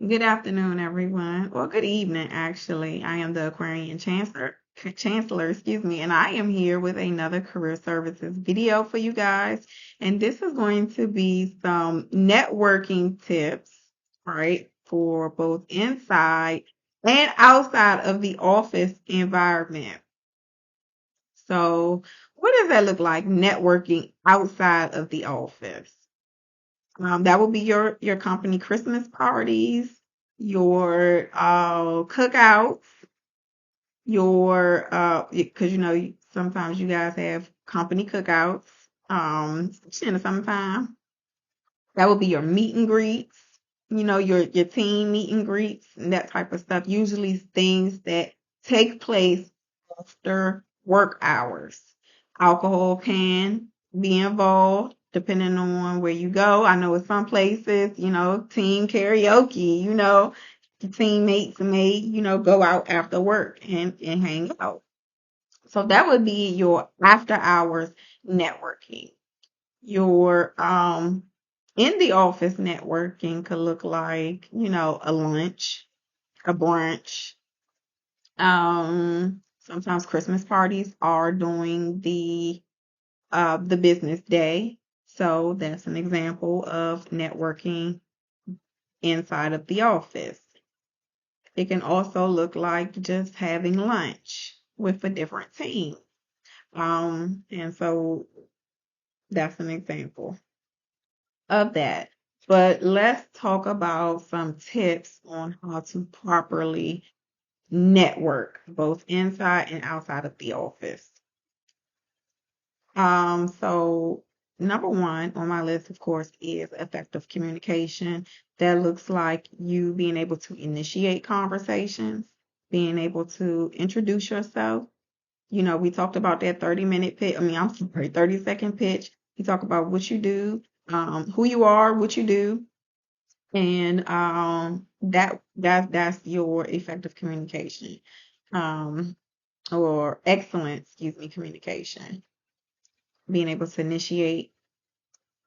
Good afternoon, everyone. Well, good evening, actually. I am the Aquarian Chancellor, excuse me, and I am here with another career services video for you guys. And this is going to be some networking tips, right, for both inside and outside of the office environment. So, what does that look like, networking outside of the office? That will be your company Christmas parties, your cookouts, your because sometimes you guys have company cookouts, especially in the summertime. That will be your meet and greets, your team meet and greets and that type of stuff. Usually things that take place after work hours. Alcohol can be involved depending on where you go. I know in some places, team karaoke, the teammates may, go out after work and hang out. So that would be your after hours networking. Your in the office networking could look like, a lunch, a brunch. Sometimes Christmas parties are doing the business day. So that's an example of networking inside of the office. It can also look like just having lunch with a different team. And so that's an example of that. But let's talk about some tips on how to properly network both inside and outside of the office. So number one on my list, of course, is effective communication. That looks like you being able to initiate conversations, being able to introduce yourself. We talked about that 30-minute pitch. I'm sorry, 30-second pitch. You talk about what you do, who you are, what you do, and that's your effective communication, um, or excellent, excuse me, communication. Being able to initiate,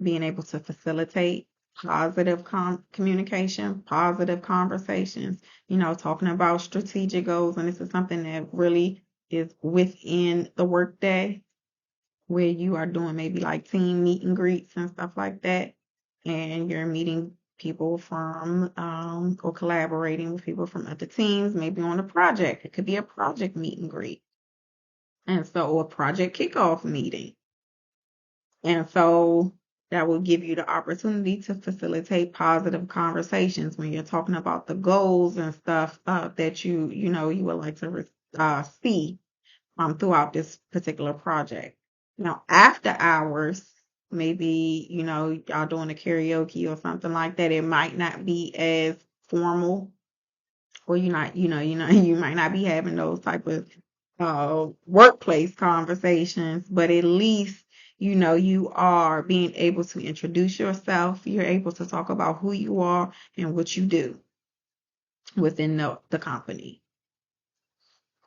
being able to facilitate positive communication, positive conversations, talking about strategic goals. And this is something that really is within the workday where you are doing maybe like team meet and greets and stuff like that. And you're meeting people from, or collaborating with people from other teams, maybe on a project. It could be a project meet and greet. And so, or a project kickoff meeting. And so that will give you the opportunity to facilitate positive conversations when you're talking about the goals and stuff that you would like to see throughout this particular project. Now, after hours, maybe y'all doing a karaoke or something like that. It might not be as formal, or you not you might not be having those type of workplace conversations, but at least you are being able to introduce yourself. You're able to talk about who you are and what you do within the company.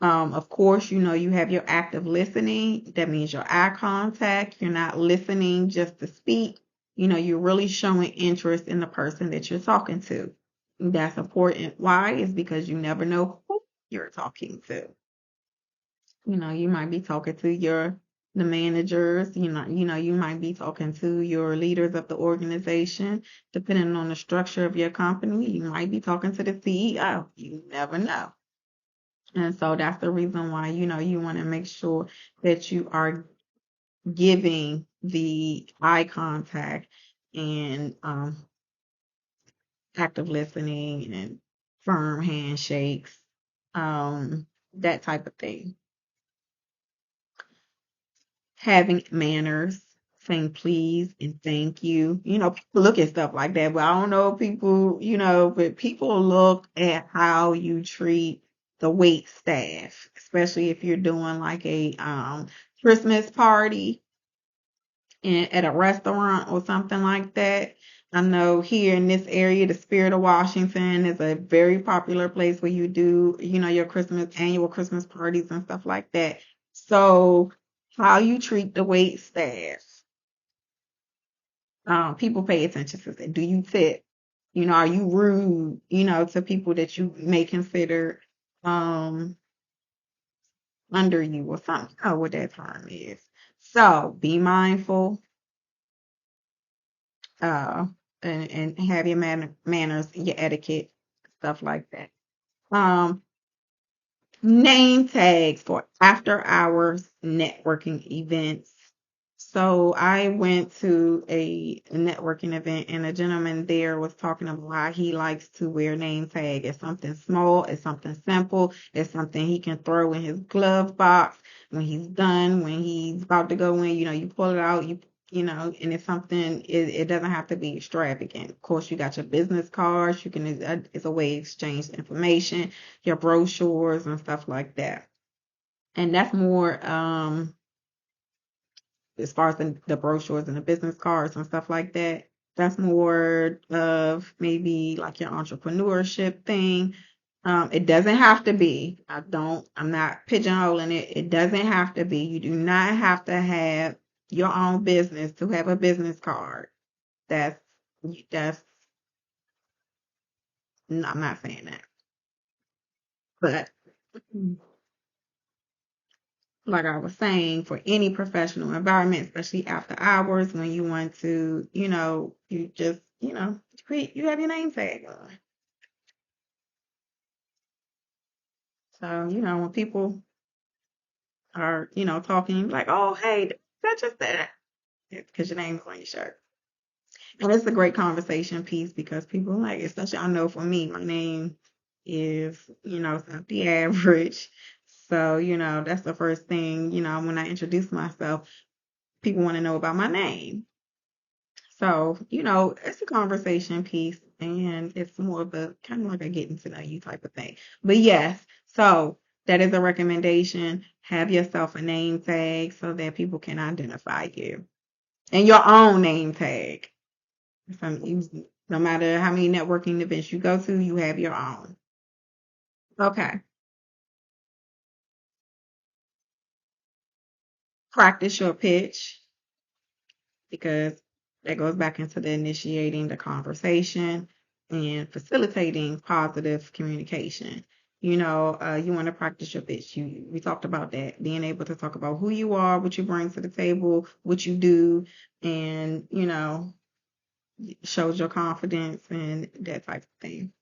Of course, you have your active listening. That means your eye contact. You're not listening just to speak. You're really showing interest in the person that you're talking to. That's important. Why? Is because you never know who you're talking to. You might be talking to the managers, you might be talking to your leaders of the organization, depending on the structure of your company. You might be talking to the CEO. You never know. And so that's the reason why, you want to make sure that you are giving the eye contact and active listening and firm handshakes, that type of thing. Having manners, saying please and thank you. People look at stuff like that, but I don't know people, but people look at how you treat the wait staff, especially if you're doing like a Christmas party at a restaurant or something like that. I know here in this area, the Spirit of Washington is a very popular place where you do, your annual Christmas parties and stuff like that. So how you treat the wait staff. People pay attention to that. Do you tip? Are you rude, to people that you may consider um under you or something? You know what that term is. So be mindful, uh, and have your manners, your etiquette, stuff like that. Um, Name tags for after hours networking events. So I went to a networking event and a gentleman there was talking about why he likes to wear name tag. It's something small, it's something simple, it's something he can throw in his glove box when he's done, when he's about to go in, you pull it out, and it's something, it doesn't have to be extravagant. Of course, you got your business cards, you can, it's a way to exchange information, your brochures and stuff like that. And that's more, as far as the brochures and the business cards and stuff like that. That's more of maybe like your entrepreneurship thing. It doesn't have to be. I'm not pigeonholing it. It doesn't have to be. You do not have to have your own business to have a business card. That's, that's, no, I'm not saying that. But like I was saying, for any professional environment, especially after hours when you want to, you just, you have your name tag on. So, when people are, talking like, oh, hey, that's just that. It's because your name's on your shirt. And it's a great conversation piece because people like, especially I know for me, my name is, it's not the average. So, that's the first thing, when I introduce myself, people want to know about my name. So, it's a conversation piece and it's more of a kind of like a getting to know you type of thing. But yes, so that is a recommendation. Have yourself a name tag so that people can identify you and your own name tag. No matter how many networking events you go to, you have your own. Okay. Practice your pitch, because that goes back into the initiating the conversation and facilitating positive communication. You want to practice your pitch. We talked about that, being able to talk about who you are, what you bring to the table, what you do, and shows your confidence and that type of thing.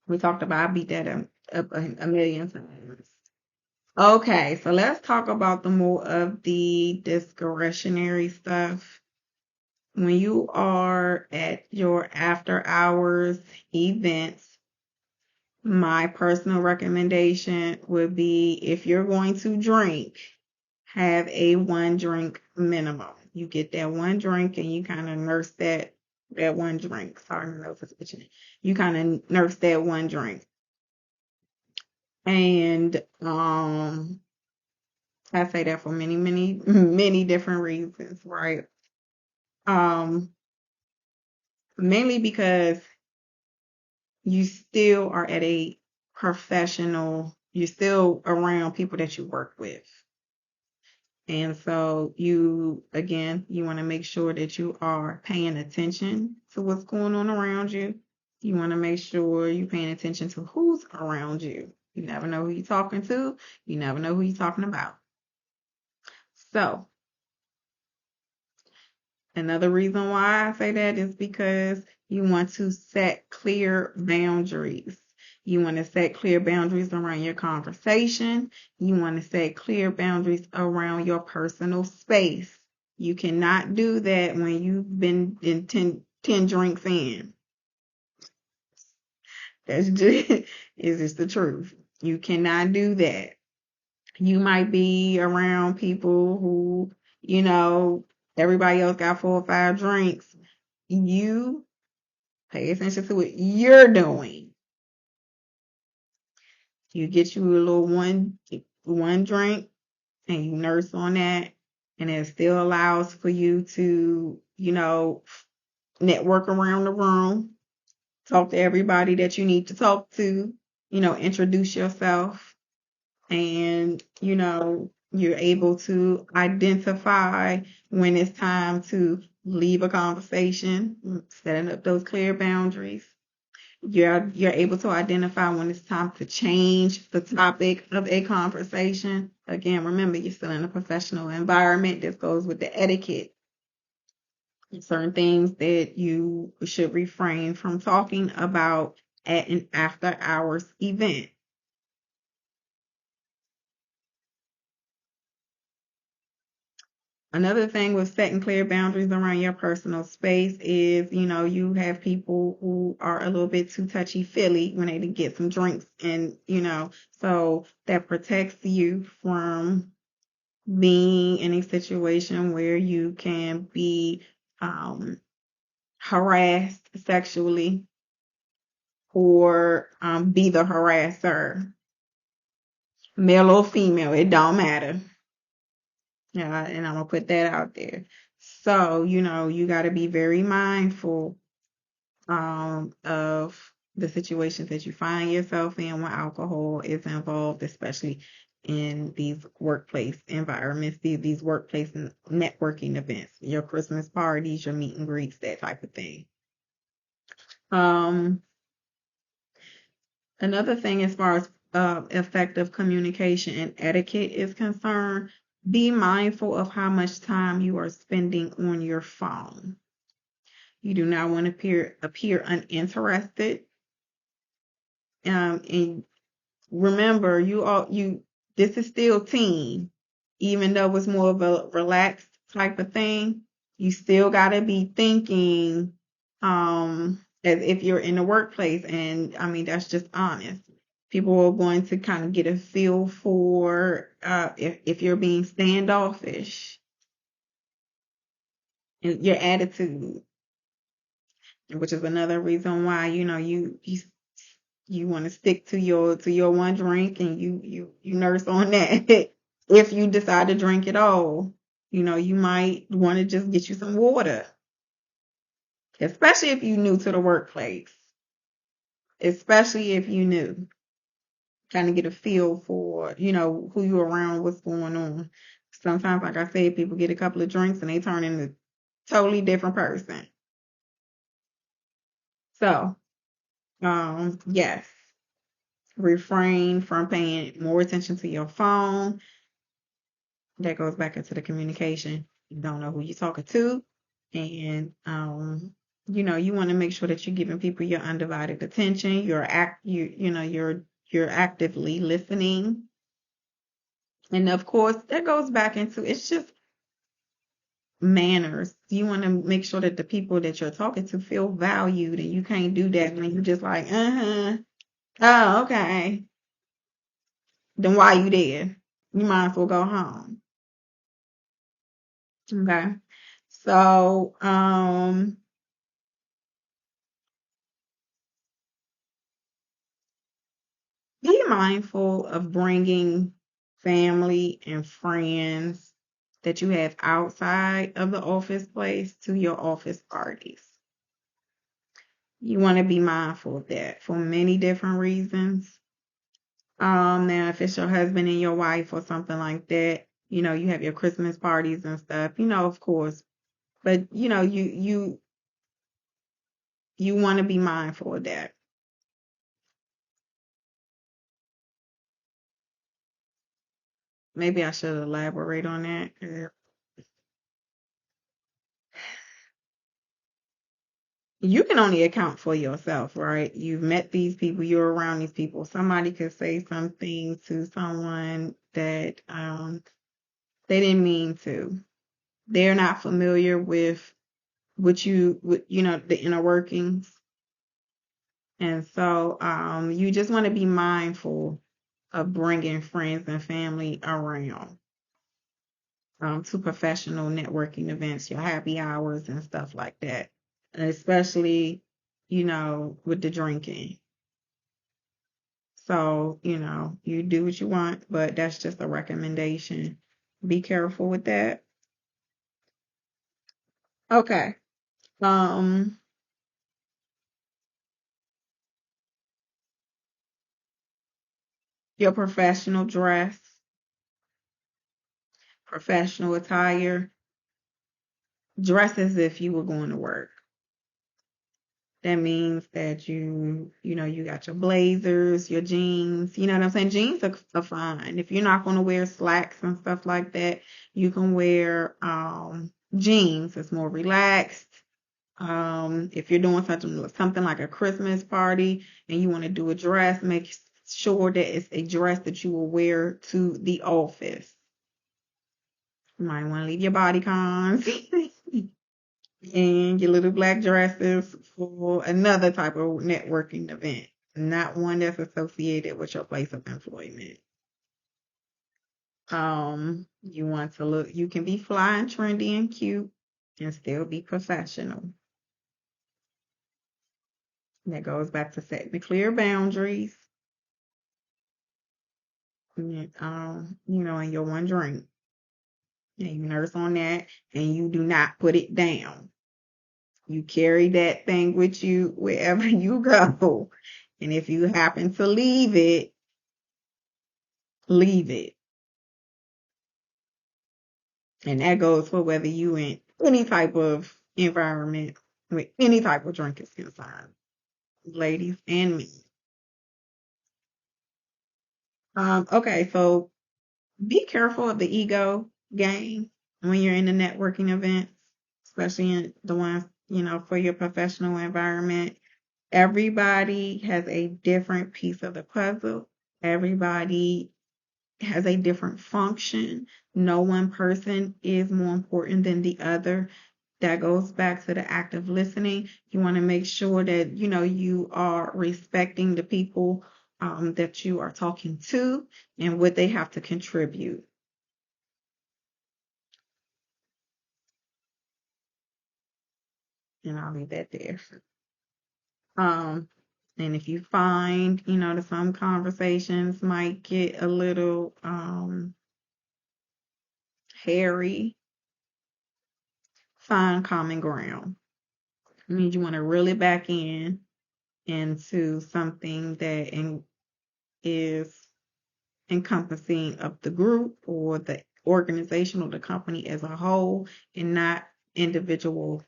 We talked about, I beat that a million times. Okay, so let's talk about the more of the discretionary stuff. When you are at your after hours events, my personal recommendation would be, if you're going to drink, have a one drink minimum. You get that one drink and you kind of nurse that one drink. Sorry, my nose is itching. You kind of nurse that one drink. And I say that for many, many, many different reasons, right? Um, Mainly because you still are at a professional, you're still around people that you work with. And so you want to make sure that you are paying attention to what's going on around you. You want to make sure you're paying attention to who's around you. You never know who you're talking to. You never know who you're talking about. So another reason why I say that is because you want to set clear boundaries. You want to set clear boundaries around your conversation. You want to set clear boundaries around your personal space. You cannot do that when you've been in 10 drinks in. That's just, is just the truth. You cannot do that. You might be around people who, you know, everybody else got 4 or 5 drinks. You pay attention to what you're doing. You get you a little one drink and you nurse on that, and it still allows for you to, network around the room, talk to everybody that you need to talk to, introduce yourself, and you're able to identify when it's time to leave a conversation, setting up those clear boundaries. You're able to identify when it's time to change the topic of a conversation. Again, remember, you're still in a professional environment. This goes with the etiquette. Certain things that you should refrain from talking about at an after hours event. Another thing with setting clear boundaries around your personal space is, you have people who are a little bit too touchy feely when they get some drinks, and, so that protects you from being in a situation where you can be um, harassed sexually, or be the harasser, male or female, it don't matter. Yeah, and I'm gonna put that out there. So, you got to be very mindful of the situations that you find yourself in when alcohol is involved, especially in these workplace environments, these workplace networking events, your Christmas parties, your meet and greets, that type of thing. Um, Another thing, as far as effective communication and etiquette is concerned, be mindful of how much time you are spending on your phone. You do not want to appear uninterested. And remember, this is still teen, even though it's more of a relaxed type of thing. You still got to be thinking as if you're in the workplace, and I mean that's just honest. People are going to kind of get a feel for if you're being standoffish and your attitude, which is another reason why you want to stick to your one drink, and you nurse on that. If you decide to drink it all, you might want to just get you some water, especially if you're new to the workplace, especially if you new, kind of get a feel for who you're around, what's going on. Sometimes, like I said, people get a couple of drinks and they turn into a totally different person. So yes, refrain from paying more attention to your phone. That goes back into the communication. You don't know who you're talking to, and you want to make sure that you're giving people your undivided attention. You're actively listening, and of course, that goes back into, it's just manners. You want to make sure that the people that you're talking to feel valued, and you can't do that when you just like, oh, okay. Then why you there? You might as well go home. Okay. So, be mindful of bringing family and friends that you have outside of the office place to your office parties. You want to be mindful of that for many different reasons. Now, if it's your husband and your wife or something like that, you have your Christmas parties and stuff, of course. But you want to be mindful of that. Maybe I should elaborate on that. You can only account for yourself, right? You've met these people, you're around these people. Somebody could say something to someone that they didn't mean to. They're not familiar with the inner workings. And so you just want to be mindful of bringing friends and family around to professional networking events, your happy hours and stuff like that. And especially, with the drinking. So, you do what you want, but that's just a recommendation. Be careful with that. Okay. Um, your professional dress, professional attire, dress as if you were going to work. That means that you got your blazers, your jeans. You know what I'm saying? Jeans are fine. If you're not going to wear slacks and stuff like that, you can wear jeans. It's more relaxed. If you're doing something like a Christmas party and you want to do a dress, make sure that it's a dress that you will wear to the office. You might want to leave your bodycons and your little black dresses for another type of networking event, not one that's associated with your place of employment. You want to look, you can be fly and trendy and cute and still be professional. That goes back to setting the clear boundaries, and your one drink. And you nurse on that and you do not put it down. You carry that thing with you wherever you go. And if you happen to leave it, leave it. And that goes for whether you in any type of environment with any type of drink is concerned, ladies and men. Okay, so be careful of the ego game when you're in the networking events, especially in the ones, for your professional environment. Everybody has a different piece of the puzzle. Everybody has a different function. No one person is more important than the other. That goes back to the act of listening. You want to make sure that you are respecting the people that you are talking to and what they have to contribute. And I'll leave that there. Um, and if you find, that some conversations might get a little hairy, find common ground. It means you want to reel it back into something that is encompassing of the group or the organization or the company as a whole, and not individual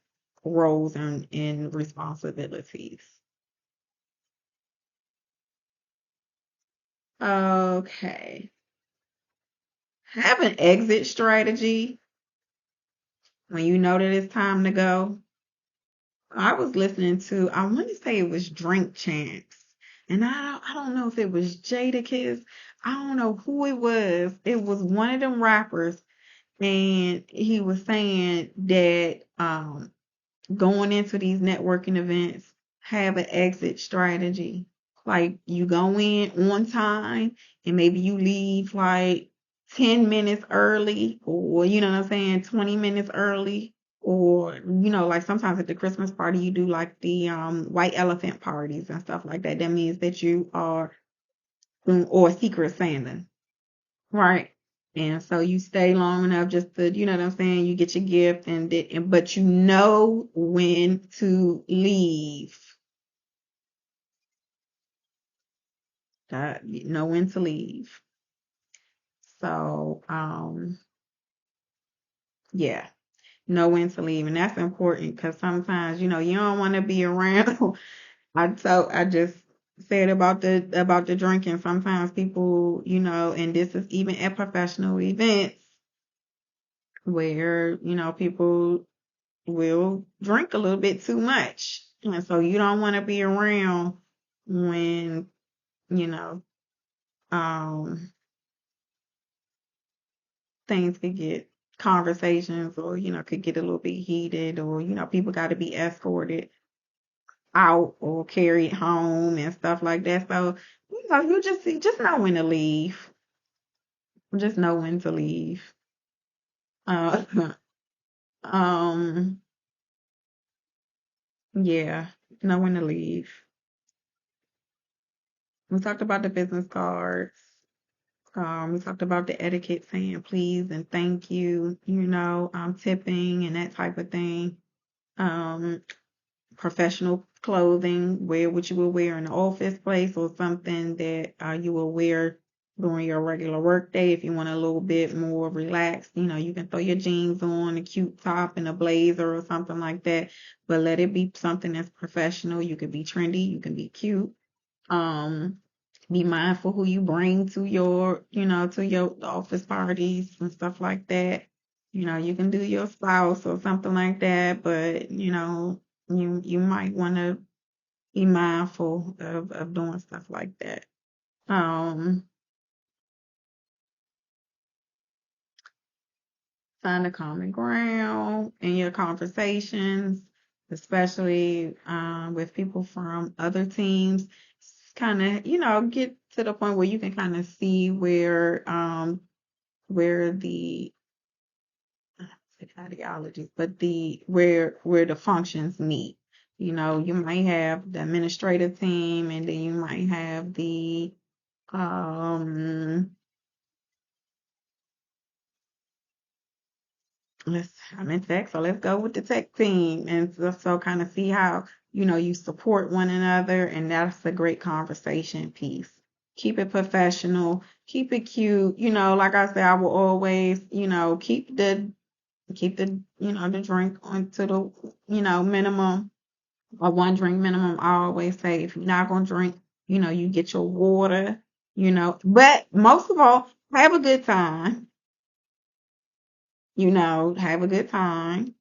roles and responsibilities. Okay. Have an exit strategy when you know that it's time to go. I was listening to, I want to say it was Drink Champs. And I don't know if it was Jadakiss. I don't know who it was. It was one of them rappers. And he was saying that going into these networking events, have an exit strategy. Like you go in on time and maybe you leave like 10 minutes early, or what I'm saying, 20 minutes early. Or, like sometimes at the Christmas party you do like the white elephant parties and stuff like that. That means that you are or Secret Santa. Right. And so you stay long enough just to, you know what I'm saying, you get your gift but you know when to leave. You know when to leave. So, yeah, know when to leave. And that's important because sometimes, you don't want to be around. I just said about the drinking. Sometimes people, and this is even at professional events where, people will drink a little bit too much. And so you don't want to be around when, you know, um, things could get conversations or, could get a little bit heated or, people got to be escorted out or carried home and stuff like that. So, you just know when to leave. Just know when to leave. Uh, um, yeah, know when to leave. We talked about the business cards. We talked about the etiquette, saying please and thank you, tipping and that type of thing. Um, Professional clothing, wear what you will wear in the office place or something that you will wear, during your regular work day. If you want a little bit more relaxed, you can throw your jeans on, a cute top and a blazer or something like that, but let it be something that's professional. You can be trendy, you can be cute. Um, be mindful who you bring to your office parties and stuff like that. You can do your spouse or something like that, but you might want to be mindful of doing stuff like that. Um, Find a common ground in your conversations, especially with people from other teams. Kind of, get to the point where you can kind of see where the ideologies, but the where the functions meet. You might have the administrative team, and then you might have the um I'm in tech, so let's go with the tech team, and so kind of see how you support one another, and that's a great conversation piece. Keep it professional, keep it cute. Like I said, I will always keep the the drink onto the minimum, or one drink minimum. I always say if you're not gonna drink, you get your water. But most of all, have a good time. Have a good time.